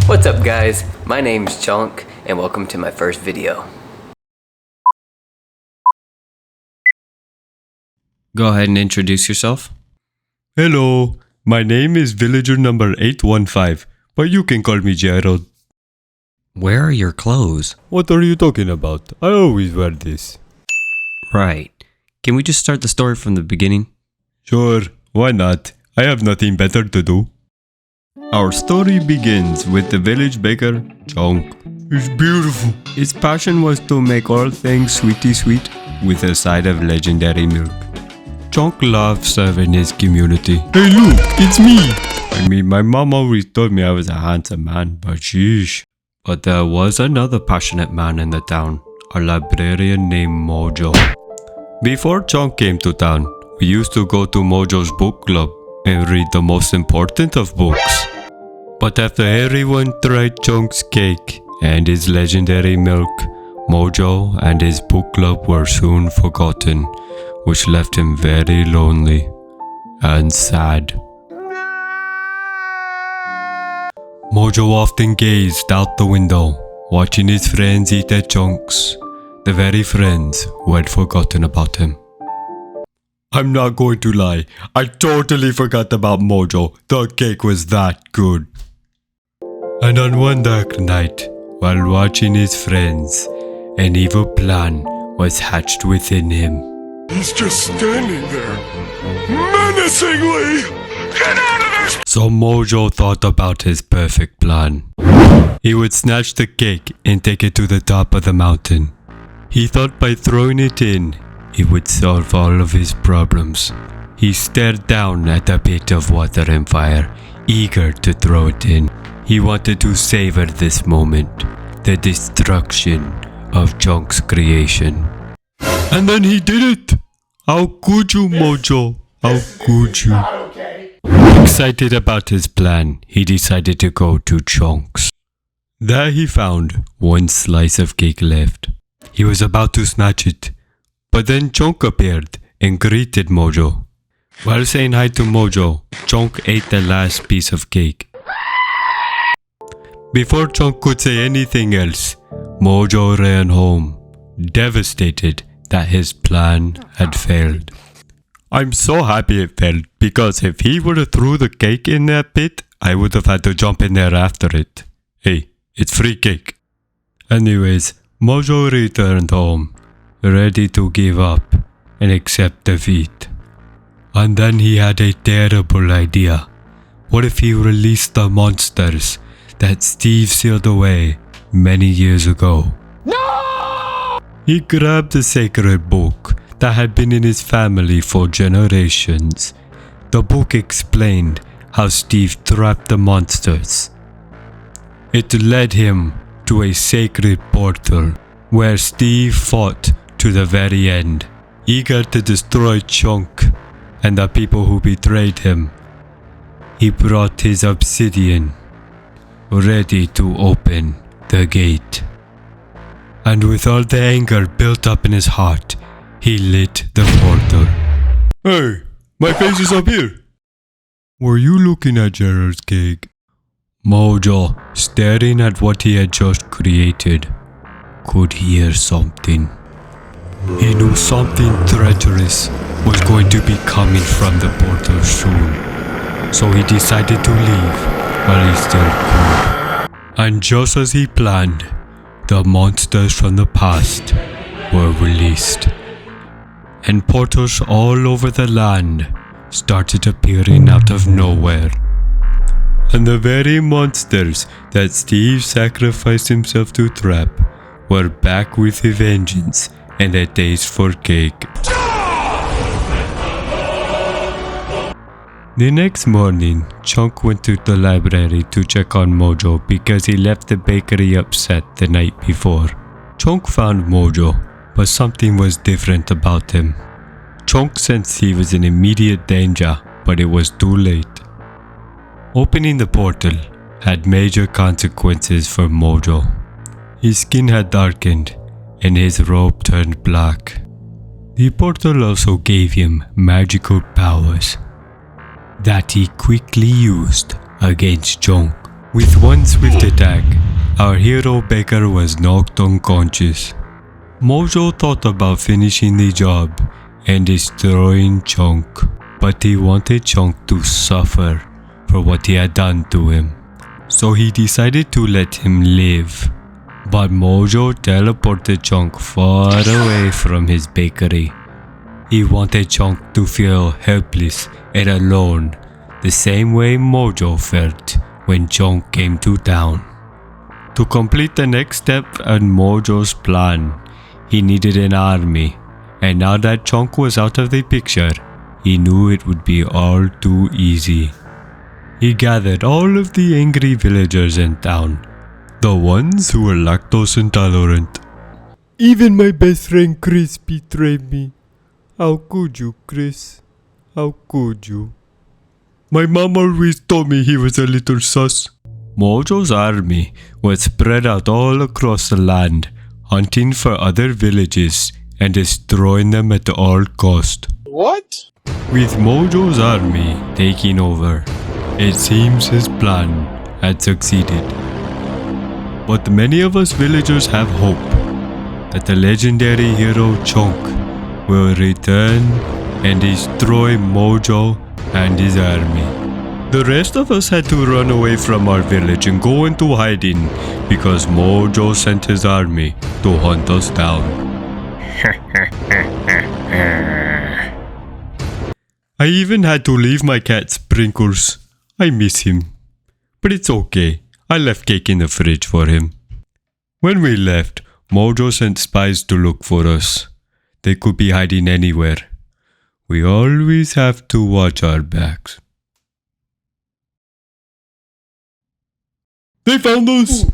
What's up guys, my name's Chonk and welcome to my first video. Go ahead and introduce yourself. Hello, my name is villager number 815, but you can call me Gerald. Where are your clothes? What are you talking about? I always wear this. Right. Can we just start the story from the beginning? Sure, why not? I have nothing better to do. Our story begins with the village baker, Chonk. It's beautiful. His passion was to make all things sweetie sweet with a side of legendary milk. Chonk loved serving his community. Hey look, it's me! I mean, my mom always told me I was a handsome man, but sheesh. But there was another passionate man in the town, a librarian named Mojo. Before Chonk came to town, we used to go to Mojo's book club and read the most important of books. But after everyone tried Chonk's cake and his legendary milk, Mojo and his book club were soon forgotten, which left him very lonely and sad. Mojo often gazed out the window, watching his friends eat their chunks, the very friends who had forgotten about him. I'm not going to lie, I totally forgot about Mojo. The cake was that good. And on one dark night, while watching his friends, an evil plan was hatched within him. He's just standing there, menacingly! Get out of this! So Mojo thought about his perfect plan. He would snatch the cake and take it to the top of the mountain. He thought by throwing it in, it would solve all of his problems. He stared down at the pit of water and fire, eager to throw it in. He wanted to savor this moment, the destruction of Chonk's creation. And then he did it! How could you, Mojo? How could you? Excited about his plan, he decided to go to Chonk's. There he found one slice of cake left. He was about to snatch it, but then Chonk appeared and greeted Mojo. While saying hi to Mojo, Chonk ate the last piece of cake. Before Chonk could say anything else, Mojo ran home, devastated that his plan had failed. I'm so happy it failed, because if he would have threw the cake in that pit, I would have had to jump in there after it. Hey, it's free cake. Anyways, Mojo returned home, ready to give up and accept defeat. And then he had a terrible idea. What if he released the monsters that Steve sealed away many years ago? No! He grabbed the sacred book that had been in his family for generations. The book explained how Steve trapped the monsters. It led him to a sacred portal where Steve fought to the very end, eager to destroy Chonk and the people who betrayed him. He brought his obsidian, ready to open the gate. And with all the anger built up in his heart, he lit the portal. Hey, my face is up here. Were you looking at Gerald's cake? Mojo, staring at what he had just created, could hear something. He knew something treacherous was going to be coming from the portal soon, so he decided to leave while he still could. And just as he planned, the monsters from the past were released, and portals all over the land started appearing out of nowhere. And the very monsters that Steve sacrificed himself to trap were back with a vengeance and a taste for cake. The next morning, Chonk went to the library to check on Mojo because he left the bakery upset the night before. Chonk found Mojo, but something was different about him. Chonk sensed he was in immediate danger, but it was too late. Opening the portal had major consequences for Mojo. His skin had darkened and his robe turned black. The portal also gave him magical powers that he quickly used against Chonk. With one swift attack, our hero Baker was knocked unconscious. Mojo thought about finishing the job and destroying Chonk, but he wanted Chonk to suffer for what he had done to him. So he decided to let him live. But Mojo teleported Chonk far away from his bakery. He wanted Chonk to feel helpless and alone, the same way Mojo felt when Chonk came to town. To complete the next step in Mojo's plan, he needed an army, and now that Chonk was out of the picture, he knew it would be all too easy. He gathered all of the angry villagers in town, the ones who were lactose intolerant. Even my best friend Chris betrayed me. How could you, Chris? How could you? My mom always told me he was a little sus. Mojo's army was spread out all across the land, hunting for other villages and destroying them at all cost. What? With Mojo's army taking over, it seems his plan had succeeded. But many of us villagers have hope that the legendary hero Chonk will return and destroy Mojo and his army. The rest of us had to run away from our village and go into hiding because Mojo sent his army to hunt us down. I even had to leave my cat Sprinkles. I miss him. But it's okay. I left cake in the fridge for him. When we left, Mojo sent spies to look for us. They could be hiding anywhere. We always have to watch our backs. They found us!